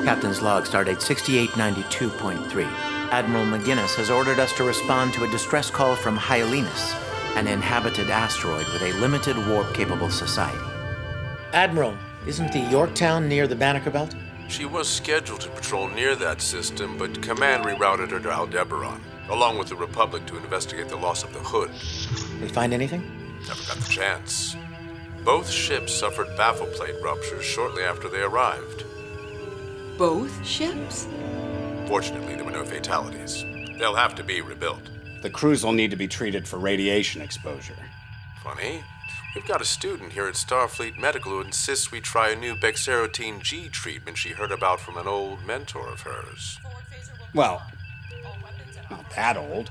Captain's log, stardate 6892.3. Admiral McGinnis has ordered us to respond to a distress call from Hylinus, an inhabited asteroid with a limited warp-capable society. Admiral, isn't the Yorktown near the Banneker Belt? She was scheduled to patrol near that system, but Command rerouted her to Aldebaran, along with the Republic to investigate the loss of the Hood. They find anything? Never got the chance. Both ships suffered baffle plate ruptures shortly after they arrived. Both ships? Fortunately, there were no fatalities. They'll have to be rebuilt. The crews will need to be treated for radiation exposure. Funny, we've got a student here at Starfleet Medical who insists we try a new Bexarotene G treatment she heard about from an old mentor of hers. Well, not that old.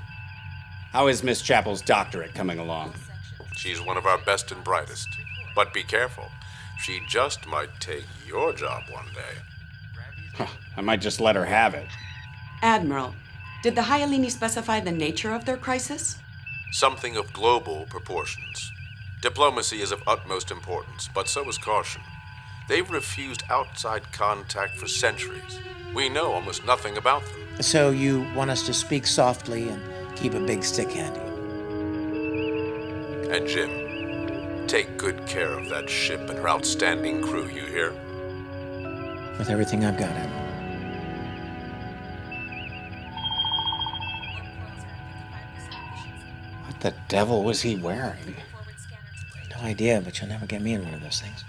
How is Miss Chapel's doctorate coming along? She's one of our best and brightest. But be careful. She just might take your job one day. I might just let her have it. Admiral, did the Hyalini specify the nature of their crisis? Something of global proportions. Diplomacy is of utmost importance, but so is caution. They've refused outside contact for centuries. We know almost nothing about them. So you want us to speak softly and keep a big stick handy? And Jim, take good care of that ship and her outstanding crew, you hear? With everything I've got, Admiral. What the devil was he wearing? No idea, but you'll never get me in one of those things.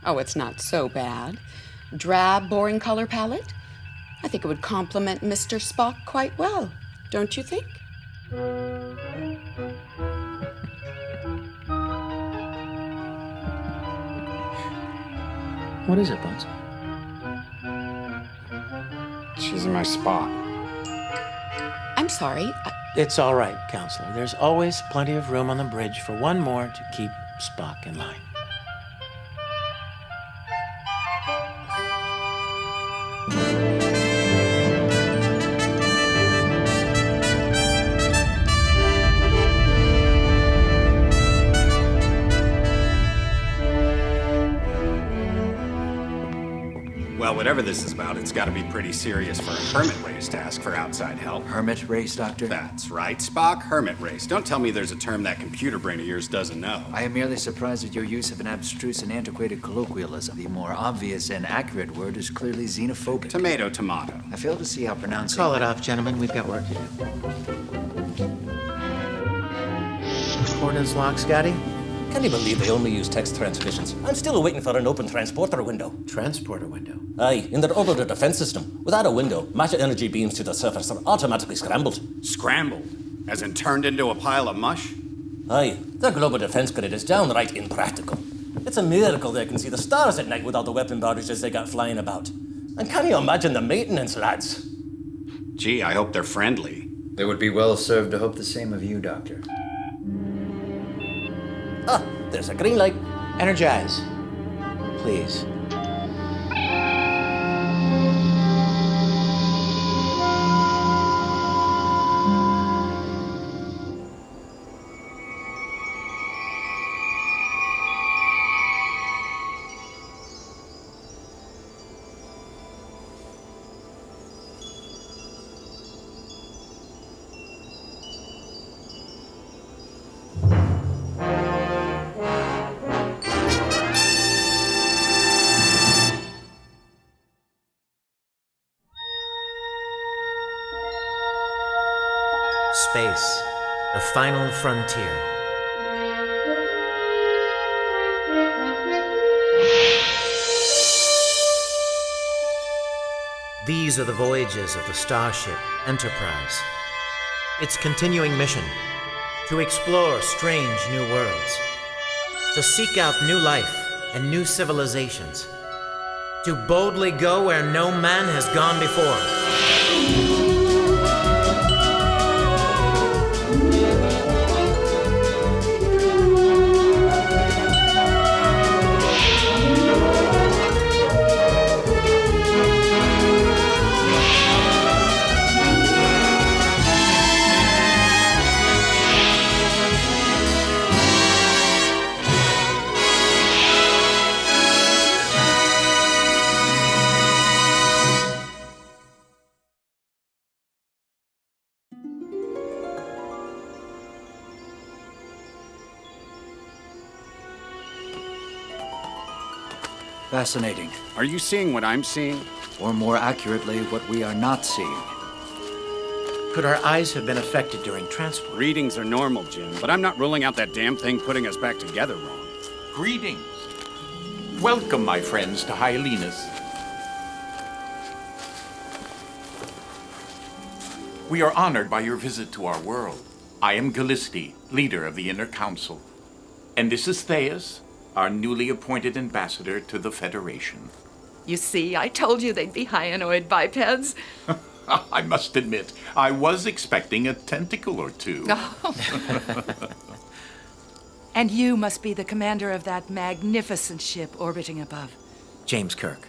Oh, it's not so bad. Drab, boring color palette? I think it would complement Mr. Spock quite well, don't you think? What is it, Bones? She's in my spot. I'm sorry. It's all right, Counselor. There's always plenty of room on the bridge for one more to keep Spock in line. Well, whatever this is about, it's got to be pretty serious for a hermit race to ask for outside help. Hermit race, Doctor? That's right, Spock. Hermit race. Don't tell me there's a term that computer brain of yours doesn't know. I am merely surprised at your use of an abstruse and antiquated colloquialism. The more obvious and accurate word is clearly xenophobic. Tomato, tomato. I fail to see how pronouncing... Call it off, gentlemen. We've got work to do. Coordinates locked, Scotty? Can you believe they only use text transmissions? I'm still waiting for an open transporter window. Transporter window? Aye, in their orbital defense system. Without a window, matter energy beams to the surface are automatically scrambled. Scrambled? As in turned into a pile of mush? Aye, their global defense grid is downright impractical. It's a miracle they can see the stars at night with all the weapon barrages they got flying about. And can you imagine the maintenance, lads? Gee, I hope they're friendly. They would be well served to hope the same of you, Doctor. Ah, there's a green light. Energize. Please. Space, the final frontier. These are the voyages of the starship Enterprise. Its continuing mission: to explore strange new worlds, to seek out new life and new civilizations, to boldly go where no man has gone before. Fascinating. Are you seeing what I'm seeing? Or more accurately, what we are not seeing. Could our eyes have been affected during transport? Readings are normal, Jim, but I'm not ruling out that damn thing putting us back together wrong. Greetings. Welcome, my friends, to Hylenus. We are honored by your visit to our world. I am Gallisti, leader of the Inner Council. And this is Theus, our newly appointed ambassador to the Federation. You see, I told you they'd be hyenoid bipeds. I must admit, I was expecting a tentacle or two. And you must be the commander of that magnificent ship orbiting above. James Kirk,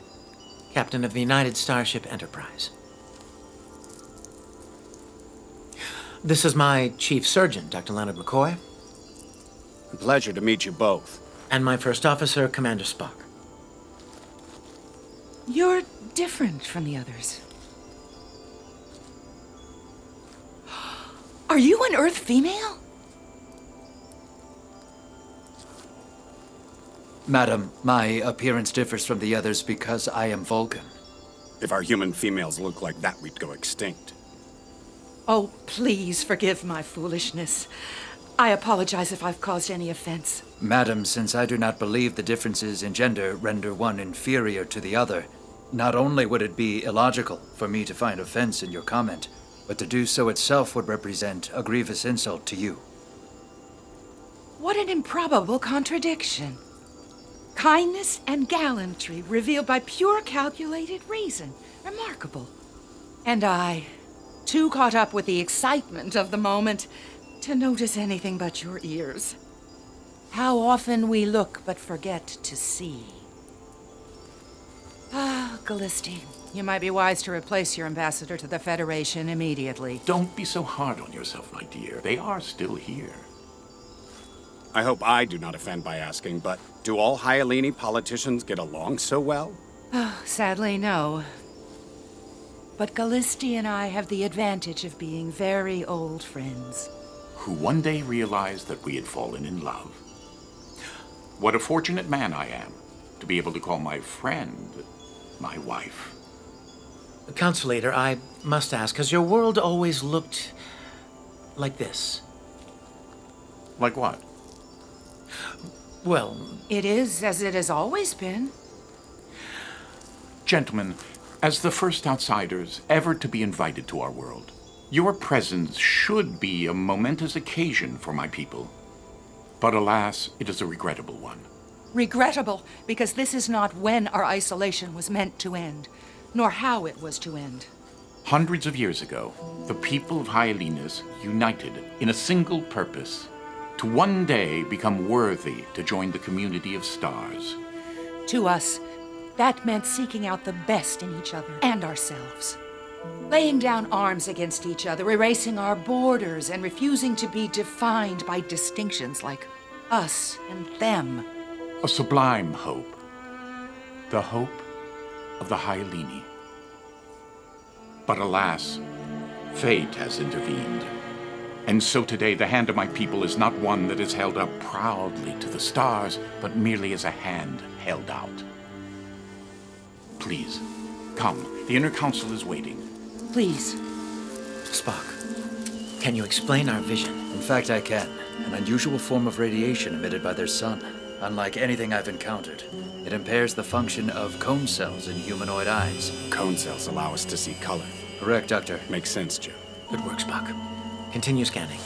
captain of the United Starship Enterprise. This is my chief surgeon, Dr. Leonard McCoy. A pleasure to meet you both. And my first officer, Commander Spock. You're different from the others. Are you an Earth female? Madam, my appearance differs from the others because I am Vulcan. If our human females looked like that, we'd go extinct. Oh, please forgive my foolishness. I apologize if I've caused any offense. Madam, since I do not believe the differences in gender render one inferior to the other, not only would it be illogical for me to find offense in your comment, but to do so itself would represent a grievous insult to you. What an improbable contradiction. Kindness and gallantry revealed by pure calculated reason. Remarkable. And I, too caught up with the excitement of the moment to notice anything but your ears. How often we look but forget to see. Ah, Gallisti, you might be wise to replace your ambassador to the Federation immediately. Don't be so hard on yourself, my dear. They are still here. I hope I do not offend by asking, but do all Hyalini politicians get along so well? Sadly, no. But Gallisti and I have the advantage of being very old friends. Who one day realized that we had fallen in love. What a fortunate man I am to be able to call my friend my wife. Council Leader, I must ask, has your world always looked like this? Like what? Well, It is as it has always been. Gentlemen, as the first outsiders ever to be invited to our world, your presence should be a momentous occasion for my people. But alas, it is a regrettable one. Regrettable, because this is not when our isolation was meant to end, nor how it was to end. Hundreds of years ago, the people of Hyalines united in a single purpose, to one day become worthy to join the community of stars. To us, that meant seeking out the best in each other and ourselves. Laying down arms against each other, erasing our borders, and refusing to be defined by distinctions like us and them. A sublime hope. The hope of the Hyalini. But alas, fate has intervened. And so today, the hand of my people is not one that is held up proudly to the stars, but merely as a hand held out. Please, come. The Inner Council is waiting. Please. Spock, can you explain our vision? In fact, I can. An unusual form of radiation emitted by their sun. Unlike anything I've encountered, it impairs the function of cone cells in humanoid eyes. Cone cells allow us to see color. Correct, Doctor. Makes sense, Jim. Good work, Spock. Continue scanning.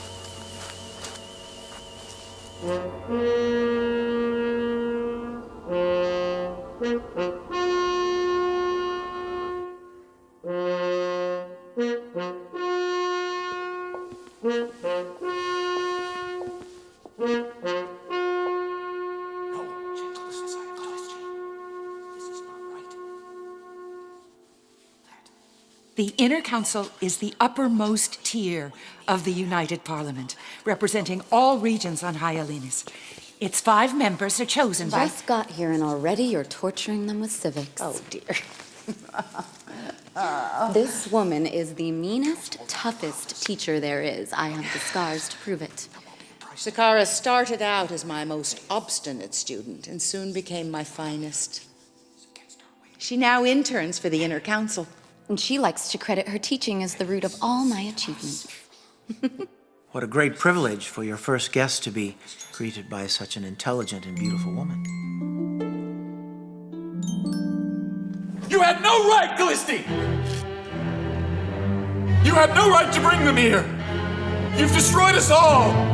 The Inner Council is the uppermost tier of the United Parliament, representing all regions on Hyalines. Its 5 members are chosen by... Just got here and already you're torturing them with civics. Oh, dear. This woman is the meanest, toughest teacher there is. I have the scars to prove it. Sakara started out as my most obstinate student and soon became my finest. She now interns for the Inner Council. And she likes to credit her teaching as the root of all my achievements. What a great privilege for your first guest to be greeted by such an intelligent and beautiful woman. You had no right, Callisti! You had no right to bring them here! You've destroyed us all!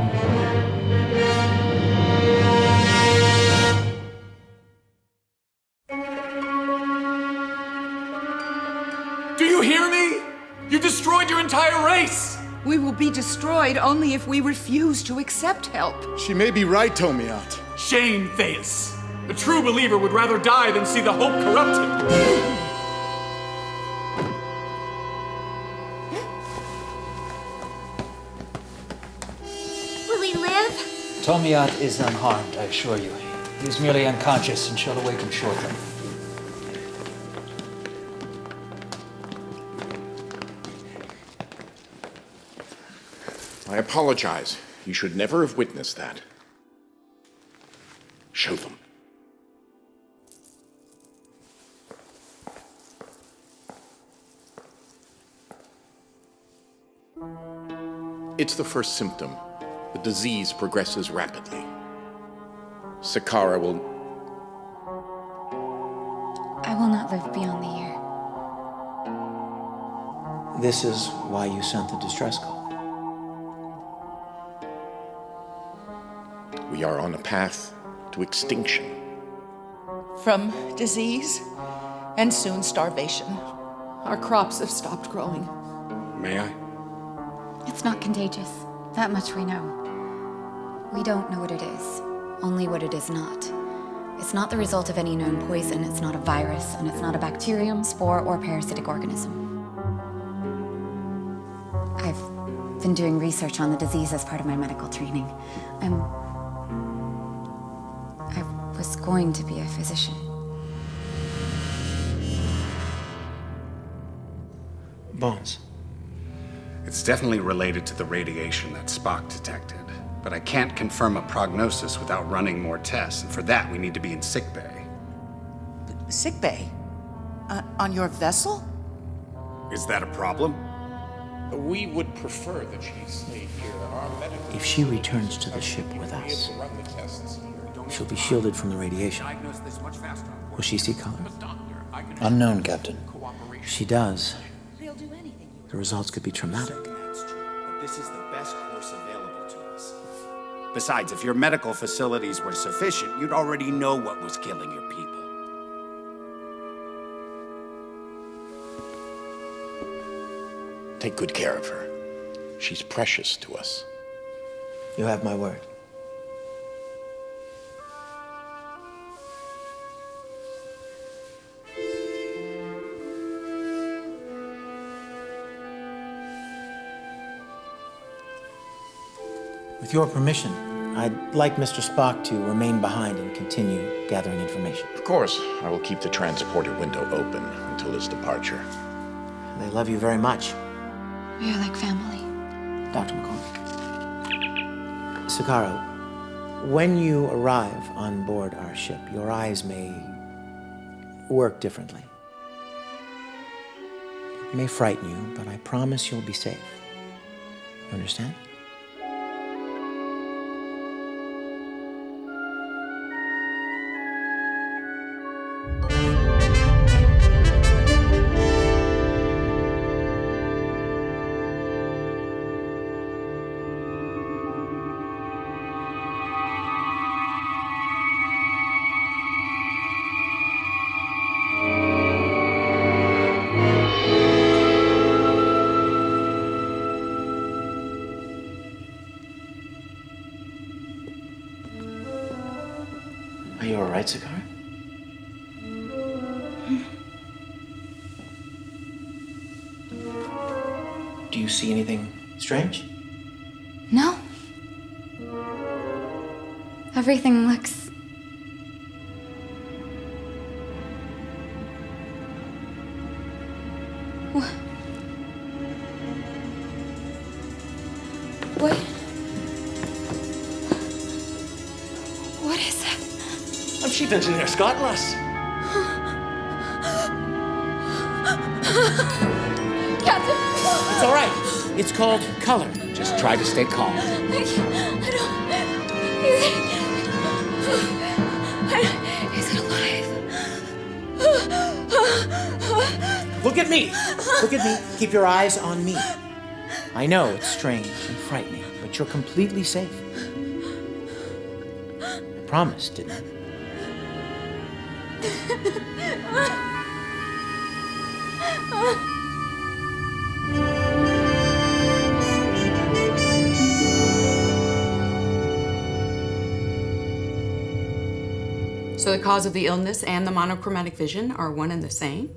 Do you hear me? You destroyed your entire race! We will be destroyed only if we refuse to accept help. She may be right, Tomiat. Shame, Theus. A true believer would rather die than see the hope corrupted. Will he live? Tomiat is unharmed, I assure you. He is merely unconscious and shall awaken shortly. I apologize. You should never have witnessed that. Show them. It's the first symptom. The disease progresses rapidly. Sakara will... I will not live beyond the year. This is why you sent the distress call. We are on a path to extinction. From disease and soon starvation. Our crops have stopped growing. May I? It's not contagious. That much we know. We don't know what it is, only what it is not. It's not the result of any known poison, it's not a virus, and it's not a bacterium, spore, or parasitic organism. I've been doing research on the disease as part of my medical training. I was going to be a physician. Bones. It's definitely related to the radiation that Spock detected, but I can't confirm a prognosis without running more tests, and for that we need to be in sickbay. Sickbay? On your vessel? Is that a problem? We would prefer that she stay here. Our medical... If she returns to the ship with us, she'll be shielded from the radiation. Will she see color? Unknown, Captain. If she does, the results could be traumatic. That's true, but this is the best course available to us. Besides, if your medical facilities were sufficient, you'd already know what was killing your people. Take good care of her. She's precious to us. You have my word. With your permission, I'd like Mr. Spock to remain behind and continue gathering information. Of course, I will keep the transporter window open until his departure. They love you very much. We are like family. Dr. McCoy. Sakara, when you arrive on board our ship, your eyes may work differently. It may frighten you, but I promise you'll be safe. You understand? Are you all right, Sakara? Do you see anything strange? No. Everything looks... What? What is that? I'm chief engineer Scott, lass. Captain! It's all right. It's called color. Just try to stay calm. Is it alive? Look at me. Look at me. Keep your eyes on me. I know it's strange and frightening, but you're completely safe. I promised, didn't I? So the cause of the illness and the monochromatic vision are one and the same?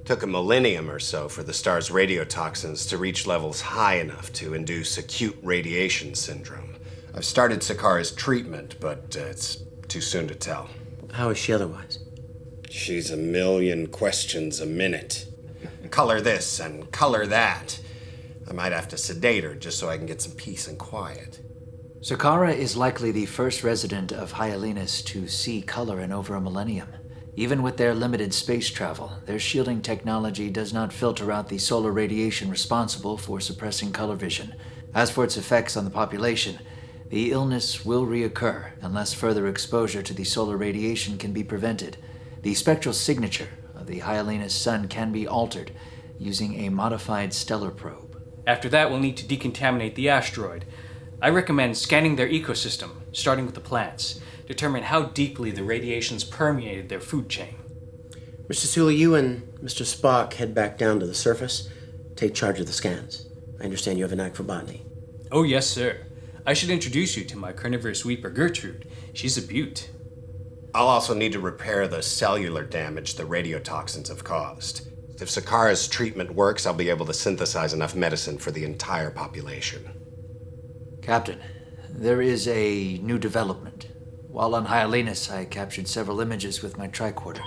Took a millennium or so for the star's radiotoxins to reach levels high enough to induce acute radiation syndrome. I've started Sakara's treatment, but it's too soon to tell. How is she otherwise? She's a million questions a minute. Color this and color that. I might have to sedate her just so I can get some peace and quiet. Sakara is likely the first resident of Hyalinas to see color in over a millennium. Even with their limited space travel, their shielding technology does not filter out the solar radiation responsible for suppressing color vision. As for its effects on the population, the illness will reoccur unless further exposure to the solar radiation can be prevented. The spectral signature of the Hyalinas sun can be altered using a modified stellar probe. After that, we'll need to decontaminate the asteroid. I recommend scanning their ecosystem, starting with the plants. Determine how deeply the radiation's permeated their food chain. Mr. Sulu, you and Mr. Spock head back down to the surface. Take charge of the scans. I understand you have a knack for botany. Oh, yes, sir. I should introduce you to my carnivorous weeper, Gertrude. She's a beaut. I'll also need to repair the cellular damage the radiotoxins have caused. If Sakara's treatment works, I'll be able to synthesize enough medicine for the entire population. Captain, there is a new development. While on Hyalinas, I captured several images with my tricorder.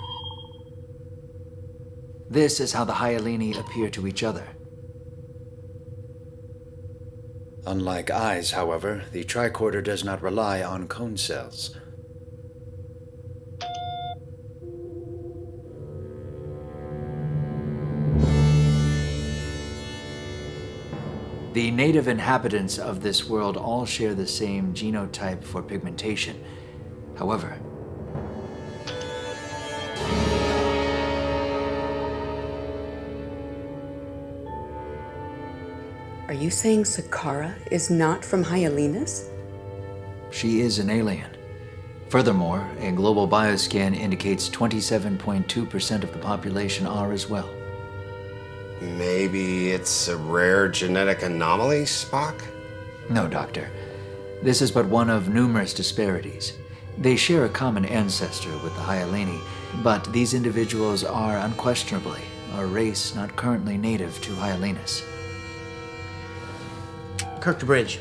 This is how the Hyalini appear to each other. Unlike eyes, however, the tricorder does not rely on cone cells. The native inhabitants of this world all share the same genotype for pigmentation. However, Are you saying Sakara is not from Hyalinas? she is an alien. Furthermore, a global bioscan indicates 27.2% of the population are as well. Maybe it's a rare genetic anomaly, Spock? No, Doctor. This is but one of numerous disparities. They share a common ancestor with the Hyalini, but these individuals are unquestionably a race not currently native to Hyalinas. Kirk to Bridge.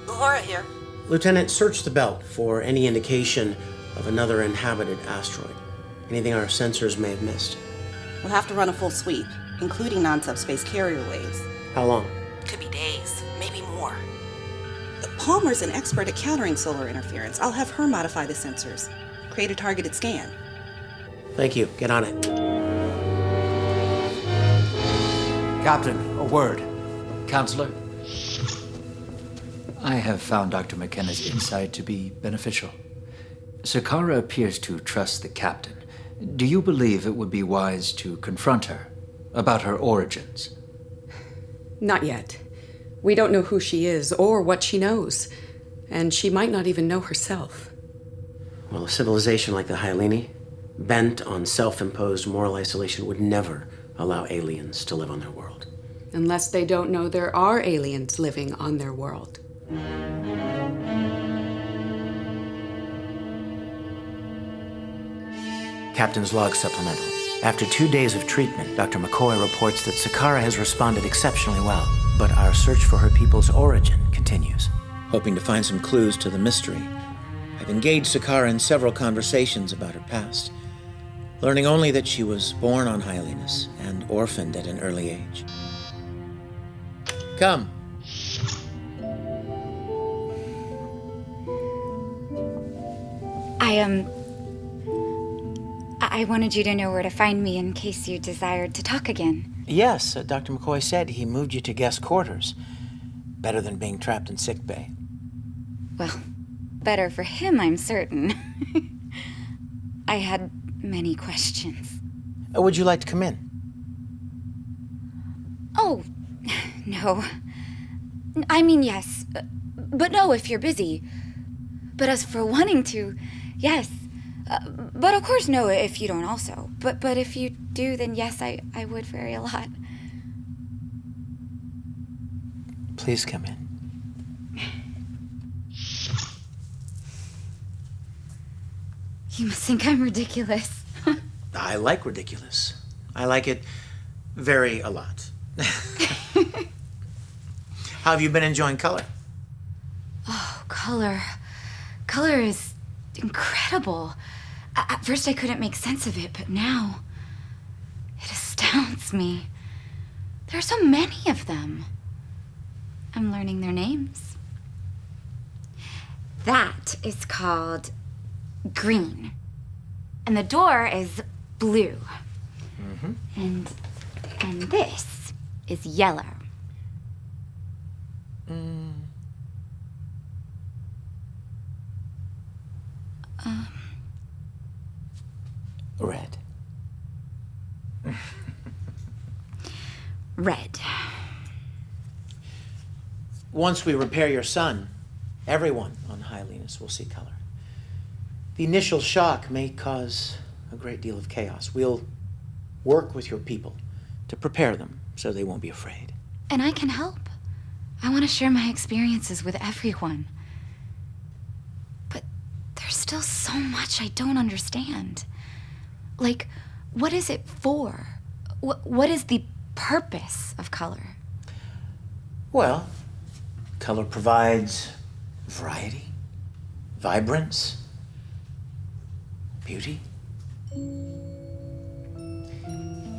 Laura here. Lieutenant, search the belt for any indication of another inhabited asteroid. Anything our sensors may have missed. We'll have to run a full sweep, including non-subspace carrier waves. How long? Could be days, maybe more. Palmer's an expert at countering solar interference. I'll have her modify the sensors. Create a targeted scan. Thank you. Get on it. Captain, a word. Counselor? I have found Dr. McKenna's insight to be beneficial. Sakara appears to trust the captain. Do you believe it would be wise to confront her about her origins? Not yet. We don't know who she is or what she knows. And she might not even know herself. Well, a civilization like the Hyalini, bent on self-imposed moral isolation, would never allow aliens to live on their world. Unless they don't know there are aliens living on their world. Captain's log supplemental. After 2 days of treatment, Dr. McCoy reports that Sakara has responded exceptionally well, but our search for her people's origin continues. Hoping to find some clues to the mystery, I've engaged Sakara in several conversations about her past, learning only that she was born on Hyalinas and orphaned at an early age. Come. I wanted you to know where to find me in case you desired to talk again. Yes, Dr. McCoy said he moved you to guest quarters. Better than being trapped in sick bay. Well, better for him, I'm certain. I had many questions. Would you like to come in? Oh, no. I mean, yes. But no, if you're busy. But as for wanting to, yes. But of course, no, if you don't also. But if you do, then yes, I would very a lot. Please come in. You must think I'm ridiculous. I like ridiculous. I like it a lot. How have you been enjoying color? Oh, color. Color is incredible. At first I couldn't make sense of it, but now it astounds me. There are so many of them. I'm learning their names. That is called green. And the door is blue. Mm-hmm. And this is yellow. Red. Red. Once we repair your sun, everyone on Hylenus will see color. The initial shock may cause a great deal of chaos. We'll work with your people to prepare them so they won't be afraid. And I can help. I want to share my experiences with everyone. But there's still so much I don't understand. Like, what is it for? What is the purpose of color? Well, color provides variety, vibrance, beauty.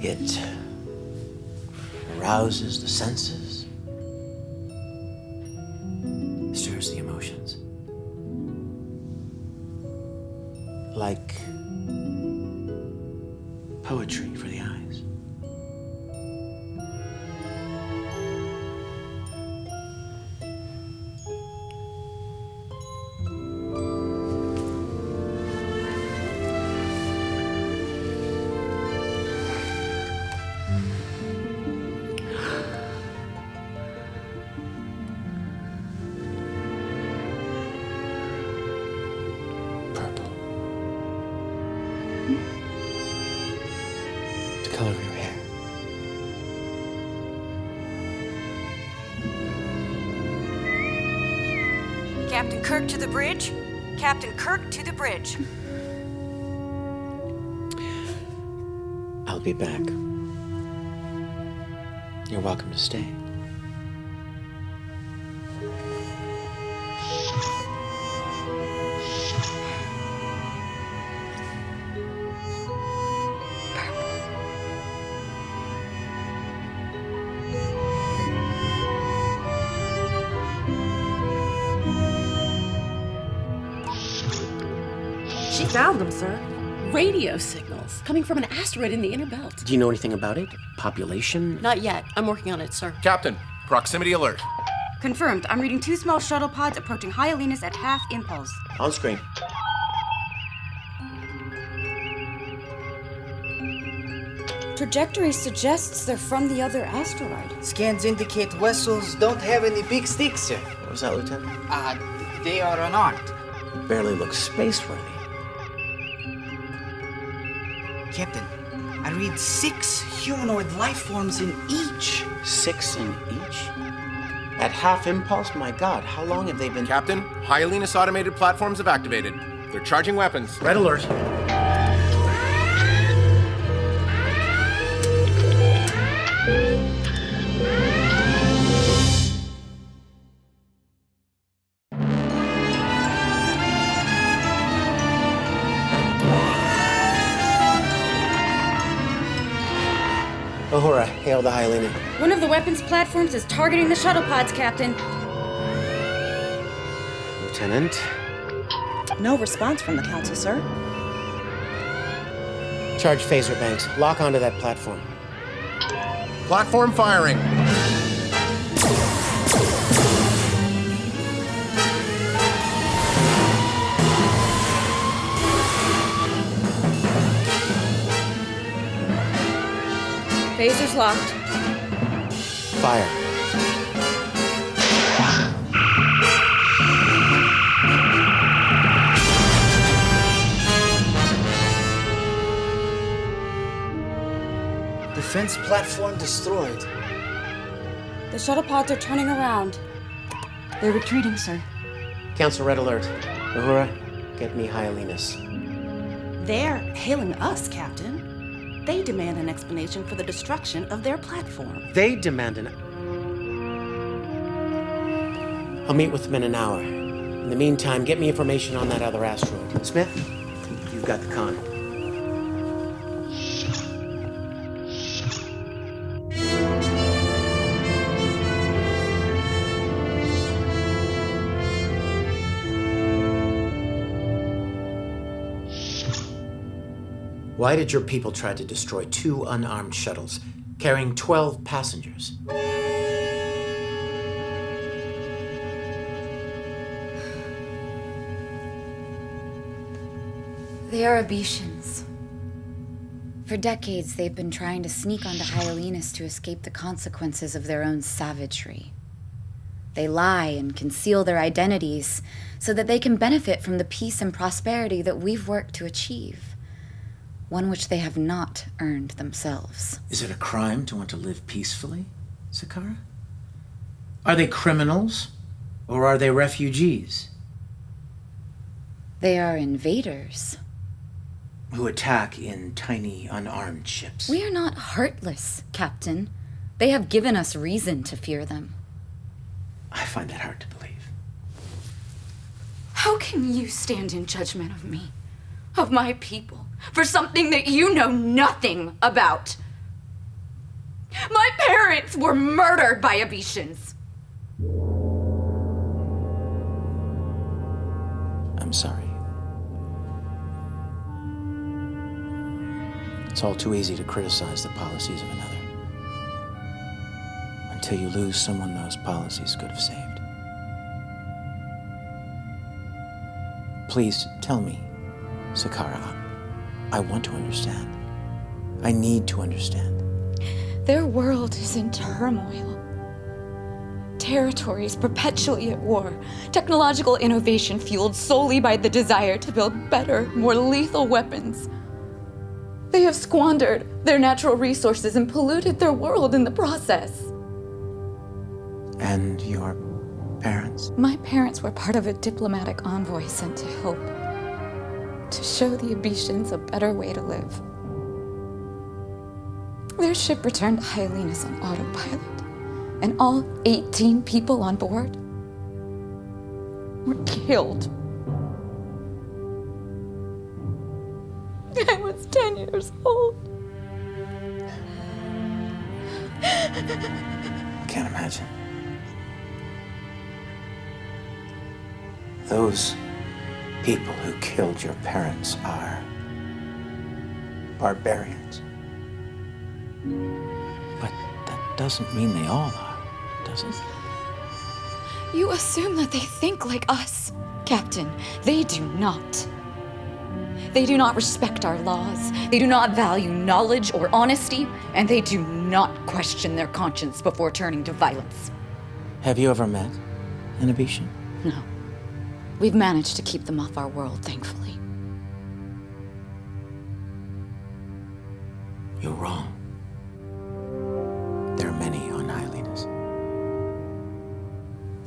It arouses the senses, stirs the emotions. Like poetry for the eyes. The color of your hair. Captain Kirk to the bridge. Captain Kirk to the bridge. I'll be back. You're welcome to stay. She found them, sir. Radio signals coming from an asteroid in the inner belt. Do you know anything about it? Population? Not yet. I'm working on it, sir. Captain, proximity alert. Confirmed. I'm reading 2 small shuttle pods approaching Hylenus at half impulse. On screen. Trajectory suggests they're from the other asteroid. Scans indicate vessels don't have any big sticks, sir. What was that, Lieutenant? They are unarmed. Barely looks space-worthy. Captain, I read 6 humanoid life forms in each. 6 in each? At half impulse? My God, how long have they been... Captain, Hylenus automated platforms have activated. They're charging weapons. Red alert. Uhura, hail the Hylian. One of the weapons platforms is targeting the shuttle pods, Captain. Lieutenant? No response from the Council, sir. Charge phaser banks. Lock onto that platform. Platform firing. Phaser's locked. Fire. Defense platform destroyed. The shuttle pods are turning around. They're retreating, sir. Cancel red alert. Uhura, get me Hyalinus. They're hailing us, Captain. They demand an explanation for the destruction of their platform. They demand an... I'll meet with them in an hour. In the meantime, get me information on that other asteroid. Smith, you've got the con. Why did your people try to destroy 2 unarmed shuttles, carrying 12 passengers? They are Abetians. For decades, they've been trying to sneak onto Hyalinus to escape the consequences of their own savagery. They lie and conceal their identities so that they can benefit from the peace and prosperity that we've worked to achieve. One which they have not earned themselves. Is it a crime to want to live peacefully, Sakaara? Are they criminals, or are they refugees? They are invaders. Who attack in tiny, unarmed ships. We are not heartless, Captain. They have given us reason to fear them. I find that hard to believe. How can you stand in judgment of me, of my people, for something that you know nothing about? My parents were murdered by Abetians. I'm sorry. It's all too easy to criticize the policies of another. Until you lose someone those policies could have saved. Please tell me, Sakaara. I want to understand. I need to understand. Their world is in turmoil. Territories perpetually at war. Technological innovation fueled solely by the desire to build better, more lethal weapons. They have squandered their natural resources and polluted their world in the process. And your parents? My parents were part of a diplomatic envoy sent to help, to show the Abetians a better way to live. Their ship returned to Hyalinus on autopilot, and all 18 people on board were killed. I was 10 years old. Can't imagine. Those people who killed your parents are barbarians. But that doesn't mean they all are, does it? You assume that they think like us, Captain. They do not. They do not respect our laws. They do not value knowledge or honesty, and they do not question their conscience before turning to violence. Have you ever met an Abetian? No. We've managed to keep them off our world, thankfully. You're wrong. There are many on Hyalinus.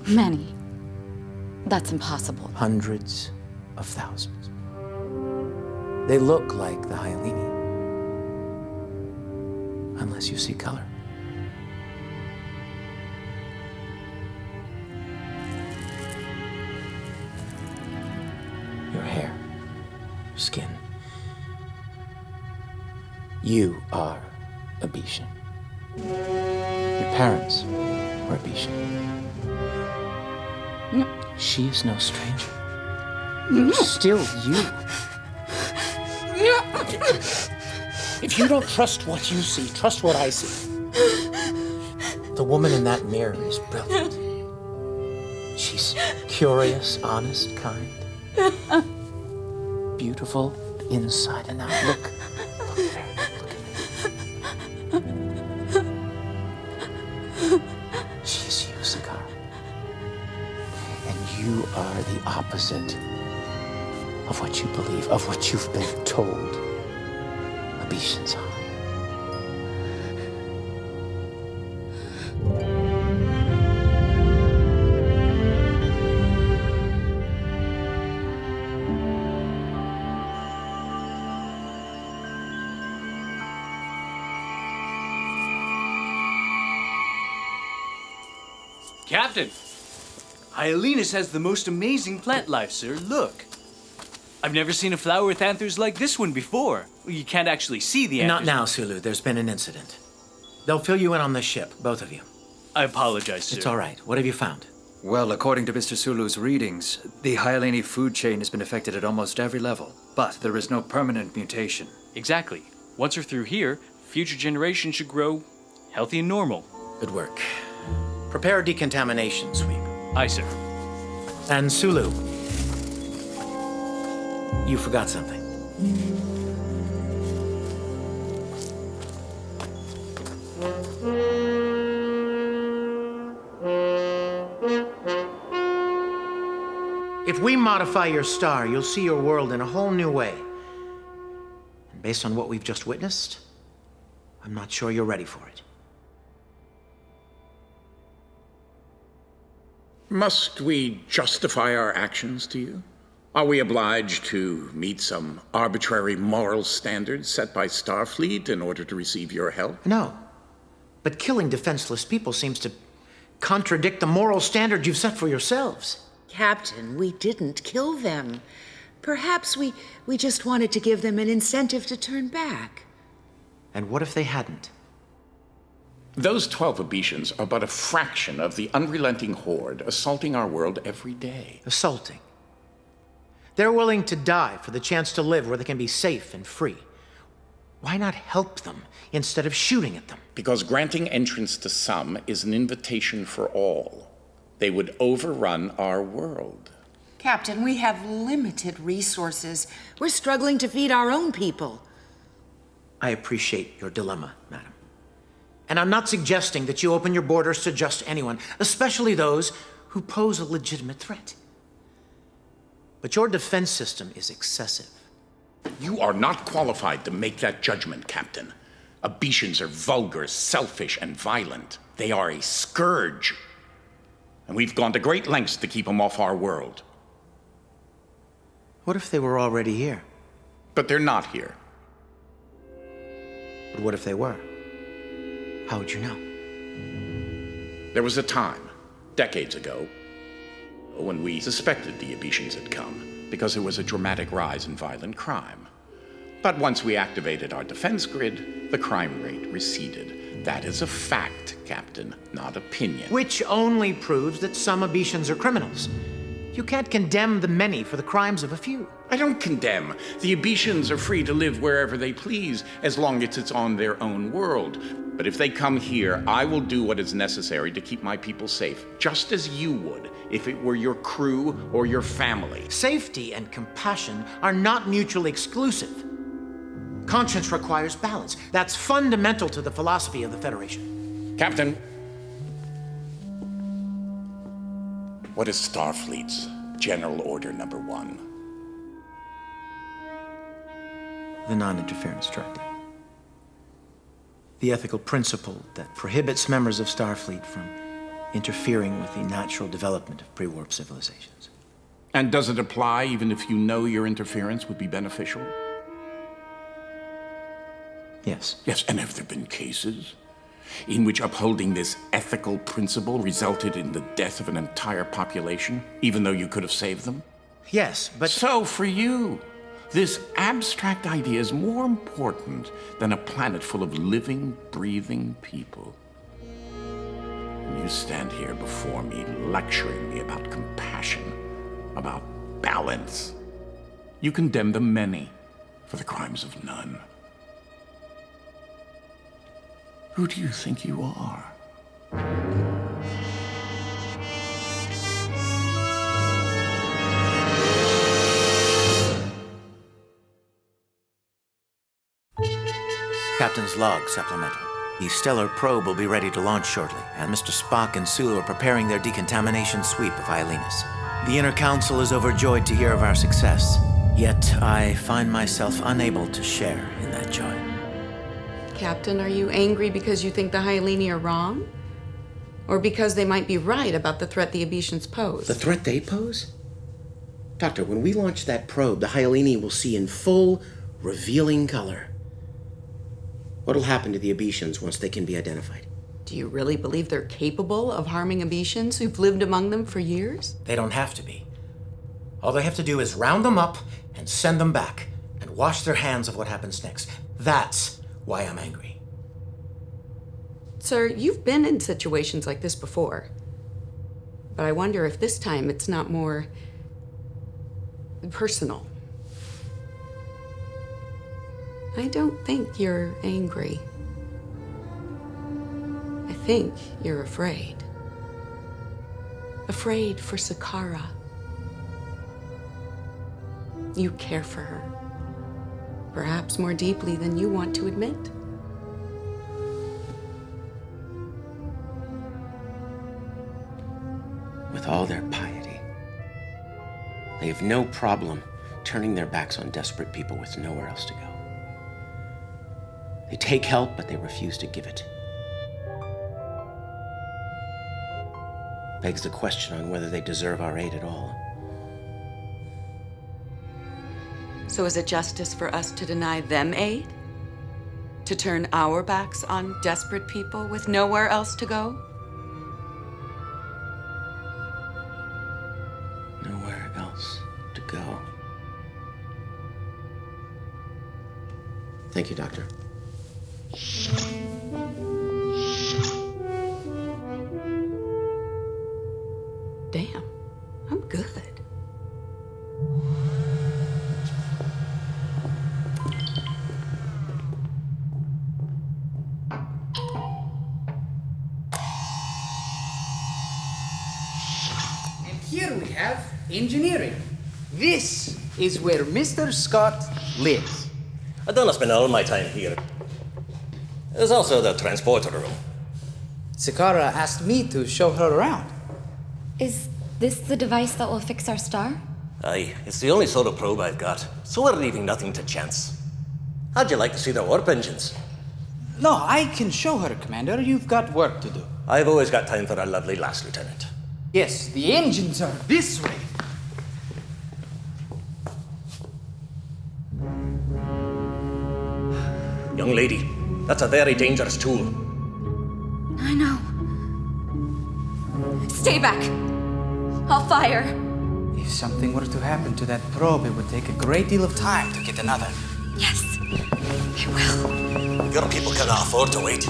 Many. That's impossible. Hundreds of thousands. They look like the Hyalini. Unless you see color. Your hair, your skin. You are Abetian. Your parents were Abetian. No. She is no stranger. You're still you. If you don't trust what you see, trust what I see. The woman in that mirror is brilliant. She's curious, honest, kind. Beautiful inside and out. Look. She's you, Sakaar. And you are the opposite of what you believe, of what you've been told. Abishan's heart. Captain! Hyalinas has the most amazing plant life, sir. Look. I've never seen a flower with anthers like this one before. You can't actually see the anthers. Not now, Sulu. There's been an incident. They'll fill you in on the ship, both of you. I apologize, sir. It's all right. What have you found? Well, according to Mr. Sulu's readings, the Hyalini food chain has been affected at almost every level, but there is no permanent mutation. Exactly. Once we're through here, future generations should grow healthy and normal. Good work. Prepare a decontamination sweep. Aye, sir. And Sulu, you forgot something. If we modify your star, you'll see your world in a whole new way. And based on what we've just witnessed, I'm not sure you're ready for it. Must we justify our actions to you? Are we obliged to meet some arbitrary moral standards set by Starfleet in order to receive your help? No. But killing defenseless people seems to contradict the moral standard you've set for yourselves. Captain, we didn't kill them. Perhaps we just wanted to give them an incentive to turn back. And what if they hadn't? Those 12 Abishans are but a fraction of the unrelenting horde assaulting our world every day. Assaulting? They're willing to die for the chance to live where they can be safe and free. Why not help them instead of shooting at them? Because granting entrance to some is an invitation for all. They would overrun our world. Captain, we have limited resources. We're struggling to feed our own people. I appreciate your dilemma, madam. And I'm not suggesting that you open your borders to just anyone, especially those who pose a legitimate threat. But your defense system is excessive. You are not qualified to make that judgment, Captain. Abishans are vulgar, selfish, and violent. They are a scourge. And we've gone to great lengths to keep them off our world. What if they were already here? But they're not here. But what if they were? How would you know? There was a time, decades ago, when we suspected the Abishans had come, because there was a dramatic rise in violent crime. But once we activated our defense grid, the crime rate receded. That is a fact, Captain, not opinion. Which only proves that some Abishans are criminals. You can't condemn the many for the crimes of a few. I don't condemn. The Abishans are free to live wherever they please, as long as it's on their own world. But if they come here, I will do what is necessary to keep my people safe, just as you would if it were your crew or your family. Safety and compassion are not mutually exclusive. Conscience requires balance. That's fundamental to the philosophy of the Federation. Captain, what is Starfleet's General Order Number 1? The non-interference directive. The ethical principle that prohibits members of Starfleet from interfering with the natural development of pre-warp civilizations. And does it apply even if you know your interference would be beneficial? Yes. Yes, and have there been cases in which upholding this ethical principle resulted in the death of an entire population, even though you could have saved them? Yes, but... So, for you, this abstract idea is more important than a planet full of living, breathing people. And you stand here before me lecturing me about compassion, about balance. You condemn the many for the crimes of none. Who do you think you are? Captain's log supplemental. The stellar probe will be ready to launch shortly, and Mr. Spock and Sulu are preparing their decontamination sweep of Hylenus. The Inner Council is overjoyed to hear of our success, yet I find myself unable to share in that joy. Captain, are you angry because you think the Hyalini are wrong? Or because they might be right about the threat the Abetians pose? The threat they pose? Doctor, when we launch that probe, the Hyalini will see in full, revealing color. What'll happen to the Abetians once they can be identified? Do you really believe they're capable of harming Abetians who've lived among them for years? They don't have to be. All they have to do is round them up and send them back and wash their hands of what happens next. That's why I'm angry. Sir, you've been in situations like this before. But I wonder if this time it's not more personal. I don't think you're angry. I think you're afraid. Afraid for Sakaara. You care for her. Perhaps more deeply than you want to admit. With all their piety, they have no problem turning their backs on desperate people with nowhere else to go. They take help, but they refuse to give it. Begs the question on whether they deserve our aid at all. So is it justice for us to deny them aid? To turn our backs on desperate people with nowhere else to go? Nowhere else to go. Thank you, Doctor. Damn, I'm good. And here we have engineering. This is where Mr. Scott lives. I don't spend all my time here. There's also the transporter room. Sakaara asked me to show her around. Is this the device that will fix our star? Aye, it's the only sort of probe I've got, so we're leaving nothing to chance. How'd you like to see the warp engines? No, I can show her, Commander. You've got work to do. I've always got time for a lovely lass, Lieutenant. Yes, the engines are this way. Young lady, that's a very dangerous tool. I know. Stay back. I'll fire. If something were to happen to that probe, it would take a great deal of time to get another. Yes, it will. Your people cannot afford to wait.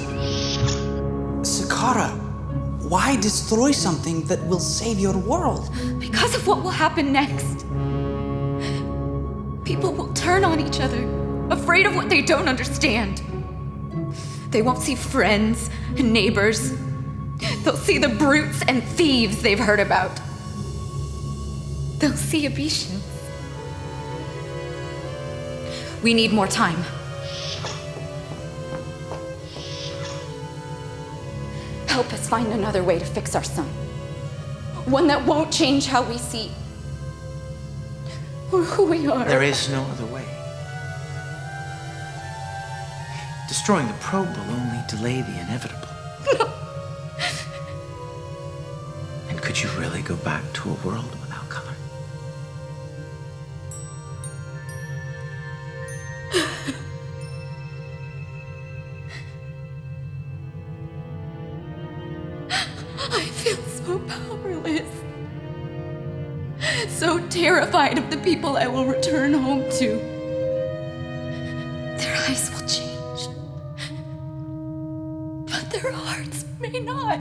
Sakaara, why destroy something that will save your world? Because of what will happen next. People will turn on each other, afraid of what they don't understand. They won't see friends and neighbors. They'll see the brutes and thieves they've heard about. They'll see Abetians. We need more time. Help us find another way to fix our son. One that won't change how we see or who we are. There is no other way. Destroying the probe will only delay the inevitable. And could you really go back to a world without color? I feel so powerless. So terrified of the people I will return home to. Their eyes will change. But their hearts may not.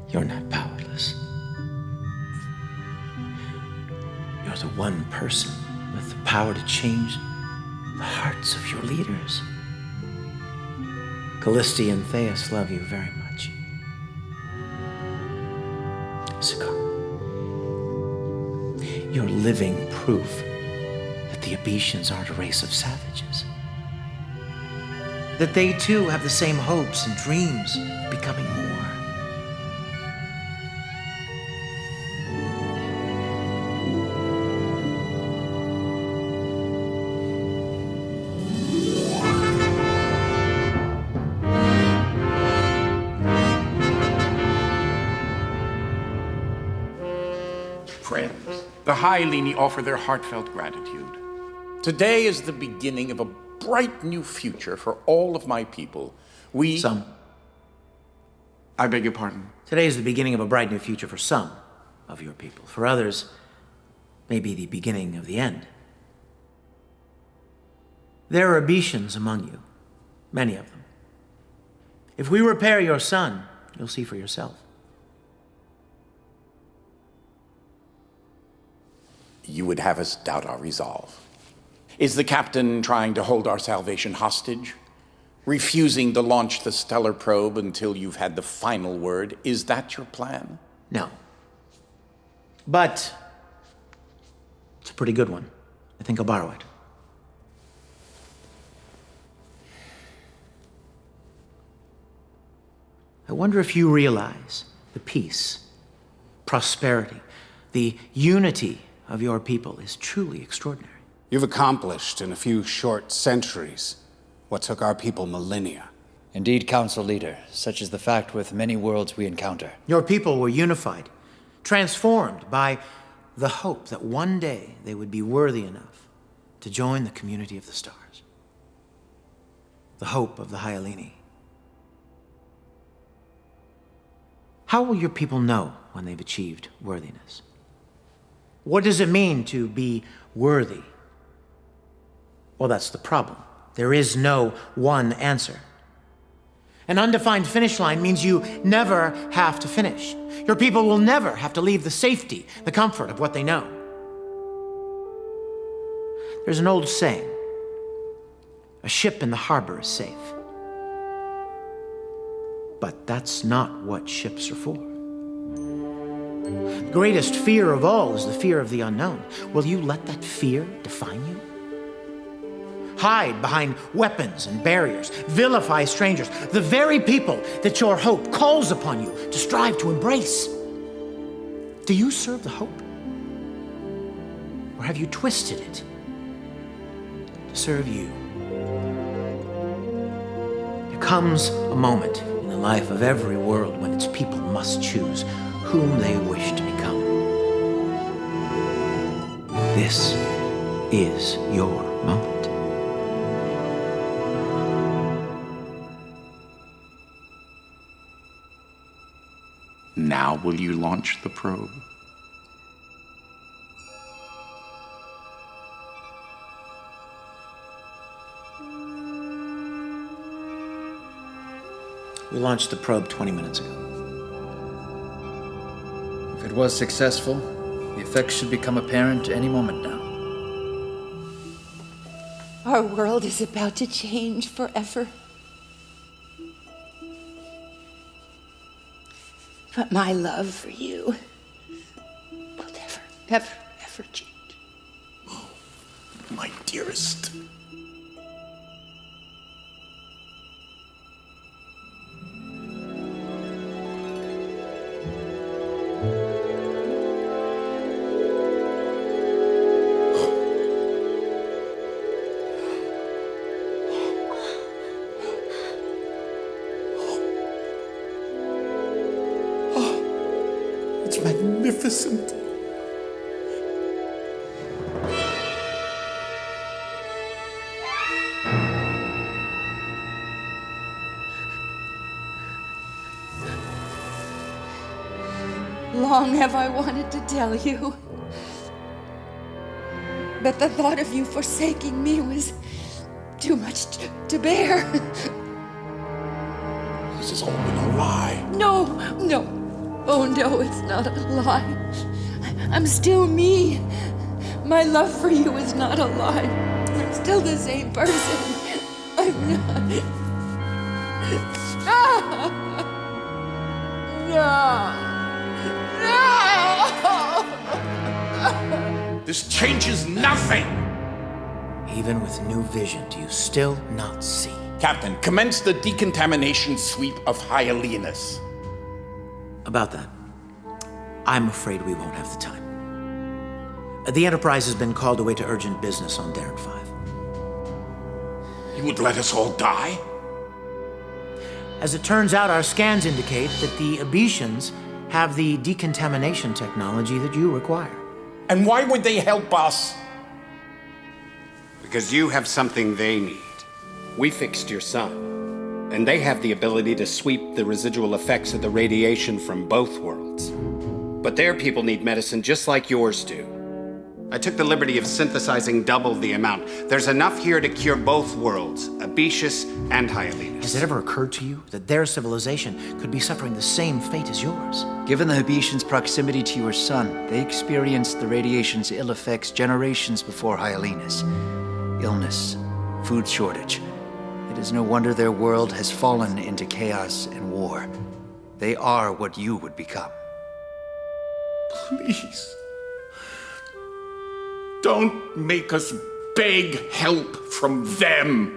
You're not powerless. You're the one person with the power to change the hearts of your leaders. Callisti and Theus love you very much. Sakaara, you're living proof that the Abetians aren't a race of savages. That they too have the same hopes and dreams of becoming more. Friends, the Hyalini offer their heartfelt gratitude. Today is the beginning of a bright new future for all of my people. Some. I beg your pardon? Today is the beginning of a bright new future for some of your people. For others, maybe the beginning of the end. There are Abetians among you, many of them. If we repair your son, you'll see for yourself. You would have us doubt our resolve. Is the captain trying to hold our salvation hostage? Refusing to launch the stellar probe until you've had the final word? Is that your plan? No. But it's a pretty good one. I think I'll borrow it. I wonder if you realize the peace, prosperity, the unity of your people is truly extraordinary. You've accomplished in a few short centuries what took our people millennia. Indeed, Council Leader, such is the fact with many worlds we encounter. Your people were unified, transformed by the hope that one day they would be worthy enough to join the community of the stars. The hope of the Hyalini. How will your people know when they've achieved worthiness? What does it mean to be worthy? Well, that's the problem. There is no one answer. An undefined finish line means you never have to finish. Your people will never have to leave the safety, the comfort of what they know. There's an old saying, a ship in the harbor is safe. But that's not what ships are for. The greatest fear of all is the fear of the unknown. Will you let that fear define you? Hide behind weapons and barriers, vilify strangers, the very people that your hope calls upon you to strive to embrace. Do you serve the hope? Or have you twisted it to serve you? There comes a moment in the life of every world when its people must choose whom they wish to become. This is your moment. Now will you launch the probe? We launched the probe 20 minutes ago. If it was successful, the effects should become apparent any moment now. Our world is about to change forever. But my love for you will never, ever, ever change. Oh, my dearest. Magnificent. Long have I wanted to tell you, but the thought of you forsaking me was too much to bear. This has all been a lie. No. Oh no, it's not a lie. I'm still me. My love for you is not a lie. I'm still the same person. I'm not. No! This changes nothing. Even with new vision, do you still not see? Captain, commence the decontamination sweep of Hyalinus. About that, I'm afraid we won't have the time. The Enterprise has been called away to urgent business on Darren 5. You would let us all die? As it turns out, our scans indicate that the Abetians have the decontamination technology that you require. And why would they help us? Because you have something they need. We fixed your son, and they have the ability to sweep the residual effects of the radiation from both worlds. But their people need medicine just like yours do. I took the liberty of synthesizing double the amount. There's enough here to cure both worlds, Abetius and Hyalinus. Has it ever occurred to you that their civilization could be suffering the same fate as yours? Given the Habetians' proximity to your son, they experienced the radiation's ill effects generations before Hyalinus. Illness, food shortage. It is no wonder their world has fallen into chaos and war. They are what you would become. Please. Don't make us beg help from them.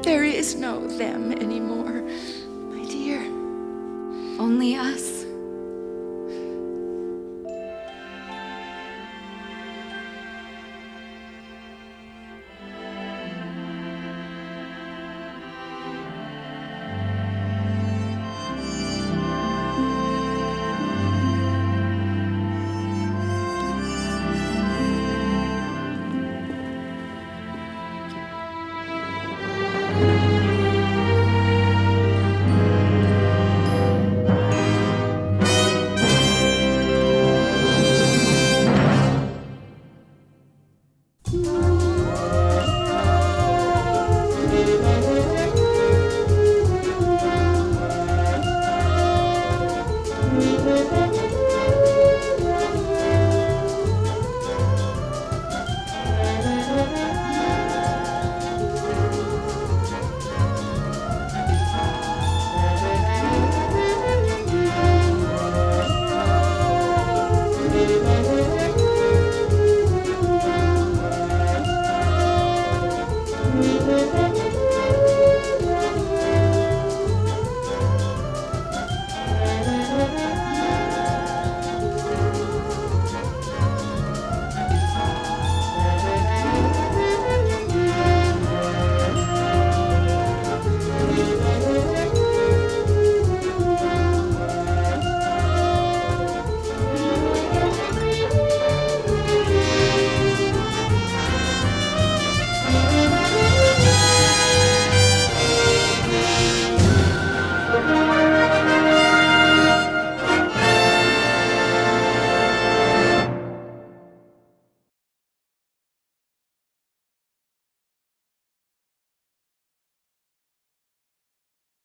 There is no them anymore, my dear. Only us.